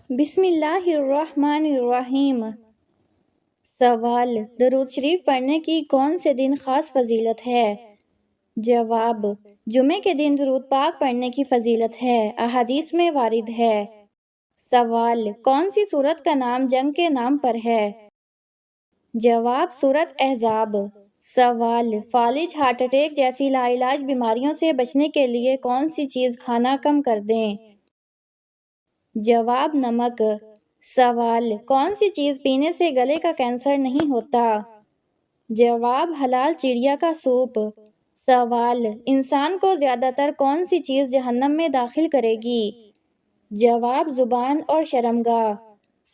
بسم اللہ الرحمن الرحیم۔ سوال: درود شریف پڑھنے کی کون سے دن خاص فضیلت ہے؟ جواب: جمعے کے دن درود پاک پڑھنے کی فضیلت ہے، احادیث میں وارد ہے۔ سوال: کون سی سورت کا نام جنگ کے نام پر ہے؟ جواب: سورت احزاب۔ سوال: فالج، ہارٹ اٹیک جیسی لاعلاج بیماریوں سے بچنے کے لیے کون سی چیز کھانا کم کر دیں؟ جواب: نمک۔ سوال: کون سی چیز پینے سے گلے کا کینسر نہیں ہوتا؟ جواب: حلال چڑیا کا سوپ۔ سوال: انسان کو زیادہ تر کون سی چیز جہنم میں داخل کرے گی؟ جواب: زبان اور شرمگاہ۔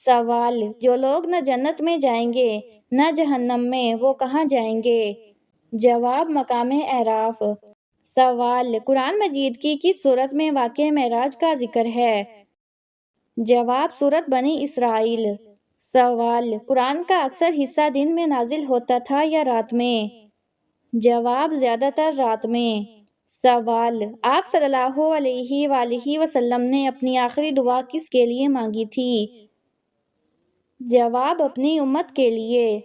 سوال: جو لوگ نہ جنت میں جائیں گے نہ جہنم میں، وہ کہاں جائیں گے؟ جواب: مقام اعراف۔ سوال: قرآن مجید کی کس سورت میں واقعہ معراج کا ذکر ہے؟ جواب: سورت بنی اسرائیل۔ سوال: قرآن کا اکثر حصہ دن میں نازل ہوتا تھا یا رات میں؟ جواب: زیادہ تر رات میں۔ سوال: آپ صلی اللہ علیہ وآلہ وسلم نے اپنی آخری دعا کس کے لیے مانگی تھی؟ جواب: اپنی امت کے لیے۔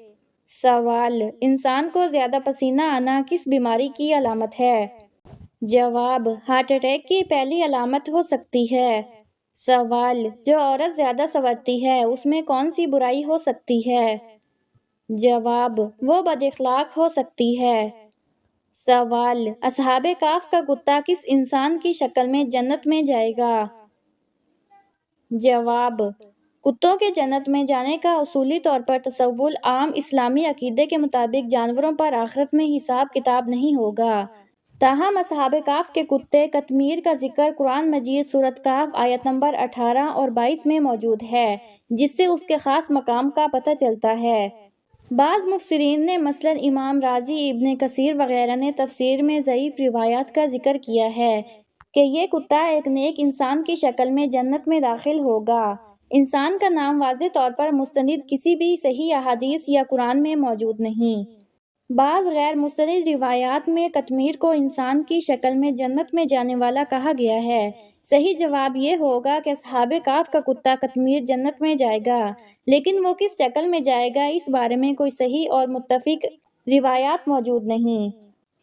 سوال: انسان کو زیادہ پسینہ آنا کس بیماری کی علامت ہے؟ جواب: ہارٹ اٹیک کی پہلی علامت ہو سکتی ہے۔ سوال: جو عورت زیادہ سنورتی ہے اس میں کون سی برائی ہو سکتی ہے؟ جواب: وہ بد اخلاق ہو سکتی ہے۔ سوال: اصحاب کہف کا کتا کس انسان کی شکل میں جنت میں جائے گا؟ جواب: کتوں کے جنت میں جانے کا اصولی طور پر تصور عام اسلامی عقیدے کے مطابق جانوروں پر آخرت میں حساب کتاب نہیں ہوگا، تاہم اصحاب کہف کے کتے قطمیر کا ذکر قرآن مجید سورۃ کہف آیت نمبر 18 اور 22 میں موجود ہے، جس سے اس کے خاص مقام کا پتہ چلتا ہے۔ بعض مفسرین نے مثلاً امام رازی، ابن کثیر وغیرہ نے تفسیر میں ضعیف روایات کا ذکر کیا ہے کہ یہ کتا ایک نیک انسان کی شکل میں جنت میں داخل ہوگا۔ انسان کا نام واضح طور پر مستند کسی بھی صحیح احادیث یا قرآن میں موجود نہیں۔ بعض غیر مستند روایات میں قطمیر کو انسان کی شکل میں جنت میں جانے والا کہا گیا ہے۔ صحیح جواب یہ ہوگا کہ اصحاب کہف کا کتا قطمیر جنت میں جائے گا، لیکن وہ کس شکل میں جائے گا اس بارے میں کوئی صحیح اور متفق روایات موجود نہیں۔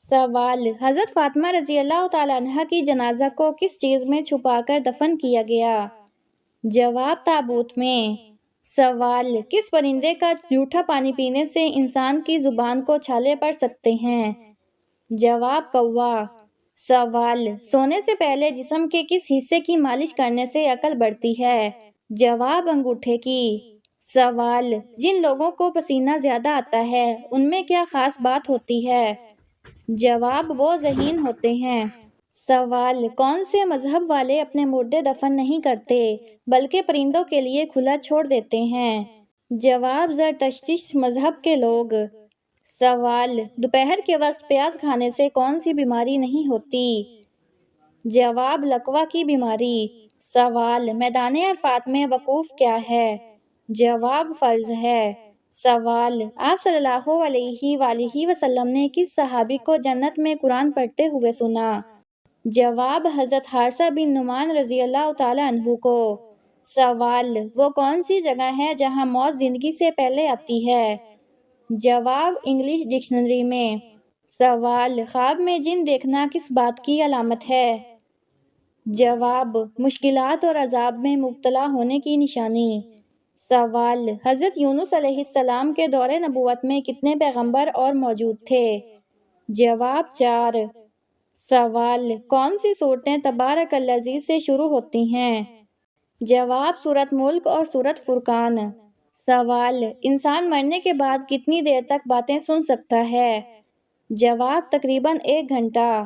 سوال: حضرت فاطمہ رضی اللہ تعالیٰ عنہا کی جنازہ کو کس چیز میں چھپا کر دفن کیا گیا؟ جواب: تابوت میں۔ سوال: کس پرندے کا جھوٹا پانی پینے سے انسان کی زبان کو چھالے پڑ سکتے ہیں؟ جواب: کوا۔ سوال: سونے سے پہلے جسم کے کس حصے کی مالش کرنے سے عقل بڑھتی ہے؟ جواب: انگوٹھے کی۔ سوال: جن لوگوں کو پسینہ زیادہ آتا ہے ان میں کیا خاص بات ہوتی ہے؟ جواب: وہ ذہین ہوتے ہیں۔ سوال: کون سے مذہب والے اپنے مردے دفن نہیں کرتے بلکہ پرندوں کے لیے کھلا چھوڑ دیتے ہیں؟ جواب: زرتشتی مذہب کے لوگ۔ سوال: دوپہر کے وقت پیاز کھانے سے کون سی بیماری نہیں ہوتی؟ جواب: لقوا کی بیماری۔ سوال: میدان عرفات میں وقوف کیا ہے؟ جواب: فرض ہے۔ سوال: آپ صلی اللہ علیہ وآلہ وسلم نے کس صحابی کو جنت میں قرآن پڑھتے ہوئے سنا؟ جواب: حضرت حارثہ بن نعمان رضی اللہ تعالیٰ عنہ کو۔ سوال: وہ کون سی جگہ ہے جہاں موت زندگی سے پہلے آتی ہے؟ جواب: انگلش ڈکشنری میں۔ سوال: خواب میں جن دیکھنا کس بات کی علامت ہے؟ جواب: مشکلات اور عذاب میں مبتلا ہونے کی نشانی۔ سوال: حضرت یونس علیہ السلام کے دور نبوت میں کتنے پیغمبر اور موجود تھے؟ جواب: 4۔ سوال: کون سی صورتیں تبارک الذی سے شروع ہوتی ہیں؟ جواب: سورۃ ملک اور سورۃ فرقان۔ سوال: انسان مرنے کے بعد کتنی دیر تک باتیں سن سکتا ہے؟ جواب: تقریباً 1 گھنٹہ۔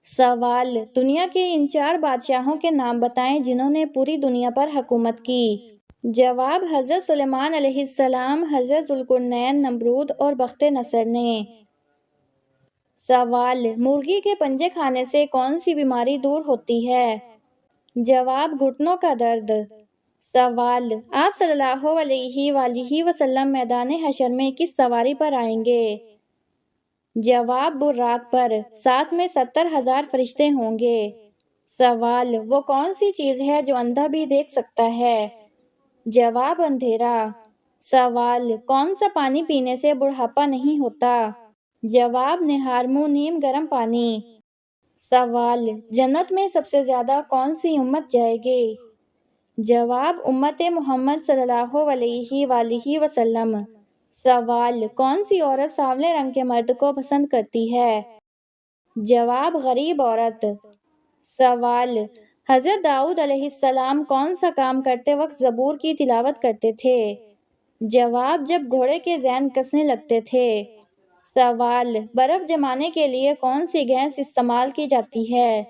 سوال: دنیا کے ان 4 بادشاہوں کے نام بتائیں جنہوں نے پوری دنیا پر حکومت کی۔ جواب: حضرت سلیمان علیہ السلام، حضرت ذوالقرنین، نمرود اور بخت نصر نے۔ سوال: مرغی کے پنجے کھانے سے کون سی بیماری دور ہوتی ہے؟ جواب: گھٹنوں کا درد۔ سوال: آپ صلی اللہ علیہ وآلہ وسلم میدان حشر میں کس سواری پر آئیں گے؟ جواب: براق پر، ساتھ میں 70,000 فرشتے ہوں گے۔ سوال: وہ کون سی چیز ہے جو اندھا بھی دیکھ سکتا ہے؟ جواب اندھیرا۔ سوال کون سا پانی پینے سے بڑھاپا نہیں ہوتا؟ جواب نہار منہ نیم گرم پانی۔ سوال جنت میں سب سے زیادہ کون سی امت جائے گی؟ جواب امت محمد صلی اللہ علیہ وآلہ وسلم۔ سوال کون سی عورت سانولے رنگ کے مرد کو پسند کرتی ہے؟ جواب غریب عورت۔ سوال حضرت داؤد علیہ السلام کون سا کام کرتے وقت زبور کی تلاوت کرتے تھے؟ جواب جب گھوڑے کے زین کسنے لگتے تھے۔ سوال برف جمانے کے لیے کون سی گیس استعمال کی جاتی ہے؟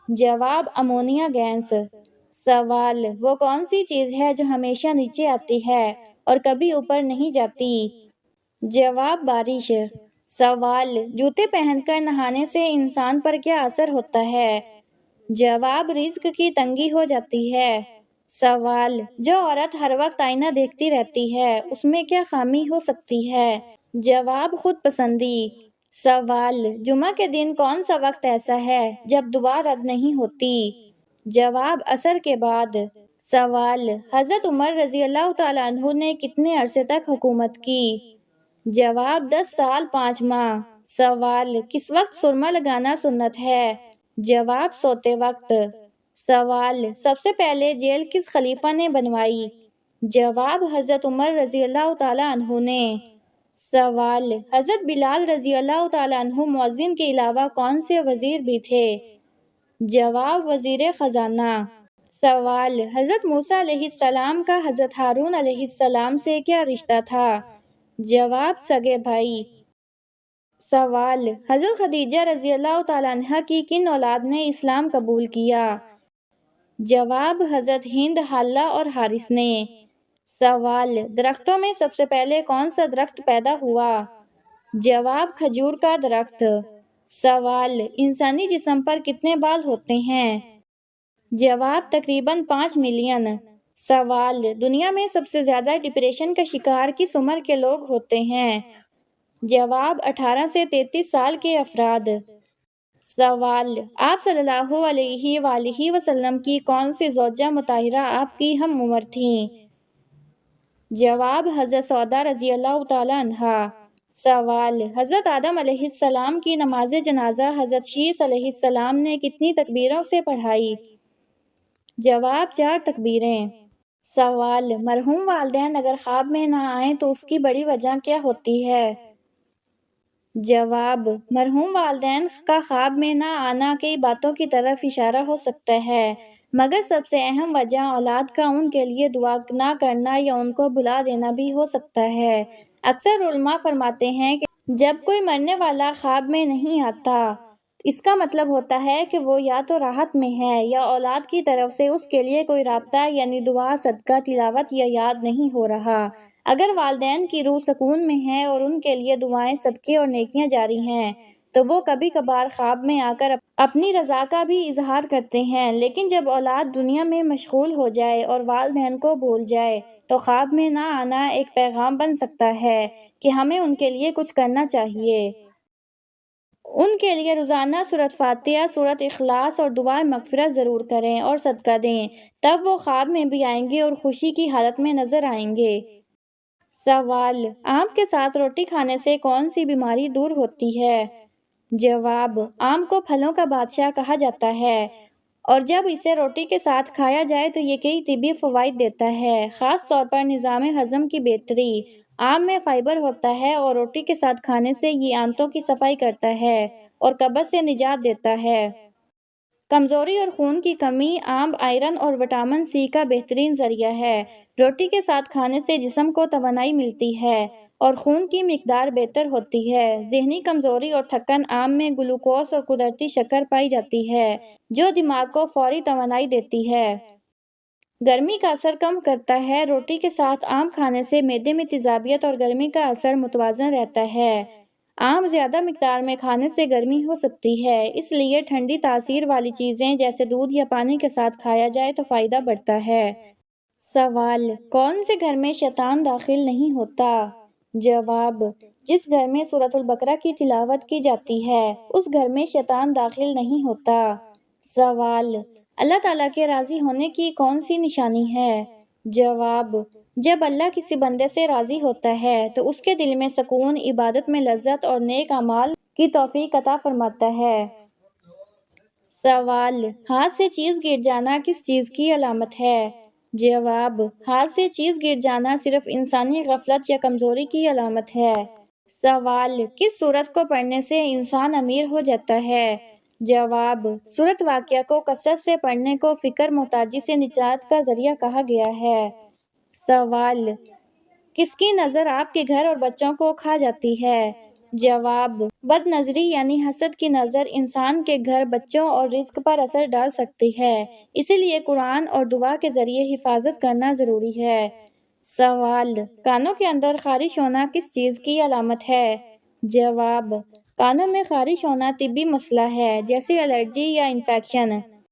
جواب امونیا گیس۔ سوال وہ کون سی چیز ہے جو ہمیشہ نیچے آتی ہے اور کبھی اوپر نہیں جاتی؟ جواب بارش۔ سوال جوتے پہن کر نہانے سے انسان پر کیا اثر ہوتا ہے؟ جواب رزق کی تنگی ہو جاتی ہے۔ سوال جو عورت ہر وقت آئینہ دیکھتی رہتی ہے اس میں کیا خامی ہو سکتی ہے؟ جواب خود پسندی۔ سوال جمعہ کے دن کون سا وقت ایسا ہے جب دعا رد نہیں ہوتی؟ جواب عصر کے بعد۔ سوال حضرت عمر رضی اللہ تعالیٰ عنہ نے کتنے عرصے تک حکومت کی؟ جواب 10 سال 5 ماہ۔ سوال کس وقت سرما لگانا سنت ہے؟ جواب سوتے وقت۔ سوال سب سے پہلے جیل کس خلیفہ نے بنوائی؟ جواب حضرت عمر رضی اللہ تعالیٰ عنہ نے۔ سوال حضرت بلال رضی اللہ تعالیٰ عنہ مؤذن کے علاوہ کون سے وزیر بھی تھے؟ جواب وزیر خزانہ۔ سوال حضرت موسیٰ علیہ السلام کا حضرت ہارون علیہ السلام سے کیا رشتہ تھا؟ جواب سگے بھائی۔ سوال حضرت خدیجہ رضی اللہ تعالیٰ عنہ کی کن اولاد نے اسلام قبول کیا؟ جواب حضرت ہند، حالہ اور حارث نے۔ سوال درختوں میں سب سے پہلے کون سا درخت پیدا ہوا؟ جواب کھجور کا درخت۔ سوال انسانی جسم پر کتنے بال ہوتے ہیں؟ جواب تقریباً 5 ملین۔ سوال دنیا میں سب سے زیادہ ڈپریشن کا شکار کس عمر کے لوگ ہوتے ہیں؟ جواب 18 سے 33 سال کے افراد۔ سوال آپ صلی اللہ علیہ وآلہ وسلم کی کون سی زوجہ مطہرہ آپ کی ہم عمر تھیں؟ جواب حضرت سودا رضی اللہ تعالیٰ عنہا۔ سوال حضرت آدم علیہ السلام کی نماز جنازہ حضرت شیث علیہ السلام نے کتنی تکبیروں سے پڑھائی؟ جواب 4 تکبیریں۔ سوال مرحوم والدین اگر خواب میں نہ آئیں تو اس کی بڑی وجہ کیا ہوتی ہے؟ جواب مرحوم والدین کا خواب میں نہ آنا کئی باتوں کی طرف اشارہ ہو سکتا ہے، مگر سب سے اہم وجہ اولاد کا ان کے لیے دعا نہ کرنا یا ان کو بھلا دینا بھی ہو سکتا ہے۔ اکثر علماء فرماتے ہیں کہ جب کوئی مرنے والا خواب میں نہیں آتا اس کا مطلب ہوتا ہے کہ وہ یا تو راحت میں ہے یا اولاد کی طرف سے اس کے لیے کوئی رابطہ یعنی دعا، صدقہ، تلاوت یا یاد نہیں ہو رہا۔ اگر والدین کی روح سکون میں ہے اور ان کے لیے دعائیں، صدقے اور نیکیاں جاری ہیں تو وہ کبھی کبھار خواب میں آ کر اپنی رضا کا بھی اظہار کرتے ہیں، لیکن جب اولاد دنیا میں مشغول ہو جائے اور والدین کو بھول جائے تو خواب میں نہ آنا ایک پیغام بن سکتا ہے کہ ہمیں ان کے لیے کچھ کرنا چاہیے۔ ان کے لیے روزانہ سورۃ فاتحہ، سورۃ اخلاص اور دعائے مغفرت ضرور کریں اور صدقہ دیں، تب وہ خواب میں بھی آئیں گے اور خوشی کی حالت میں نظر آئیں گے۔ سوال آم کے ساتھ روٹی کھانے سے کون سی بیماری دور ہوتی ہے؟ جواب آم کو پھلوں کا بادشاہ کہا جاتا ہے اور جب اسے روٹی کے ساتھ کھایا جائے تو یہ کئی طبی فوائد دیتا ہے، خاص طور پر نظام ہضم کی بہتری۔ آم میں فائبر ہوتا ہے اور روٹی کے ساتھ کھانے سے یہ آنتوں کی صفائی کرتا ہے اور قبض سے نجات دیتا ہے۔ کمزوری اور خون کی کمی، آم آئرن اور وٹامن سی کا بہترین ذریعہ ہے۔ روٹی کے ساتھ کھانے سے جسم کو توانائی ملتی ہے اور خون کی مقدار بہتر ہوتی ہے۔ ذہنی کمزوری اور تھکن، آم میں گلوکوز اور قدرتی شکر پائی جاتی ہے جو دماغ کو فوری توانائی دیتی ہے۔ گرمی کا اثر کم کرتا ہے، روٹی کے ساتھ آم کھانے سے معدے میں تیزابیت اور گرمی کا اثر متوازن رہتا ہے۔ آم زیادہ مقدار میں کھانے سے گرمی ہو سکتی ہے، اس لیے ٹھنڈی تاثیر والی چیزیں جیسے دودھ یا پانی کے ساتھ کھایا جائے تو فائدہ بڑھتا ہے۔ سوال کون سے گھر میں شیطان داخل نہیں ہوتا؟ جواب جس گھر میں سورۃ البقرہ کی تلاوت کی جاتی ہے اس گھر میں شیطان داخل نہیں ہوتا۔ سوال اللہ تعالیٰ کے راضی ہونے کی کون سی نشانی ہے؟ جواب: جب اللہ کسی بندے سے راضی ہوتا ہے تو اس کے دل میں سکون، عبادت میں لذت اور نیک اعمال کی توفیق عطا فرماتا ہے۔ سوال: ہاتھ سے چیز گر جانا کس چیز کی علامت ہے؟ جواب: ہاتھ سے چیز گر جانا صرف انسانی غفلت یا کمزوری کی علامت ہے۔ سوال: کس سورت کو پڑھنے سے انسان امیر ہو جاتا ہے؟ جواب: سورت واقعہ کو کثرت سے پڑھنے کو فقر محتاجی سے نجات کا ذریعہ کہا گیا ہے۔ سوال: کس کی نظر آپ کے گھر اور بچوں کو کھا جاتی ہے؟ جواب: بد نظری یعنی حسد کی نظر انسان کے گھر، بچوں اور رزق پر اثر ڈال سکتی ہے، اسی لیے قرآن اور دعا کے ذریعے حفاظت کرنا ضروری ہے۔ سوال: کانوں کے اندر خارش ہونا کس چیز کی علامت ہے؟ جواب: کانوں میں خارش ہونا طبی مسئلہ ہے، جیسے الرجی یا انفیکشن۔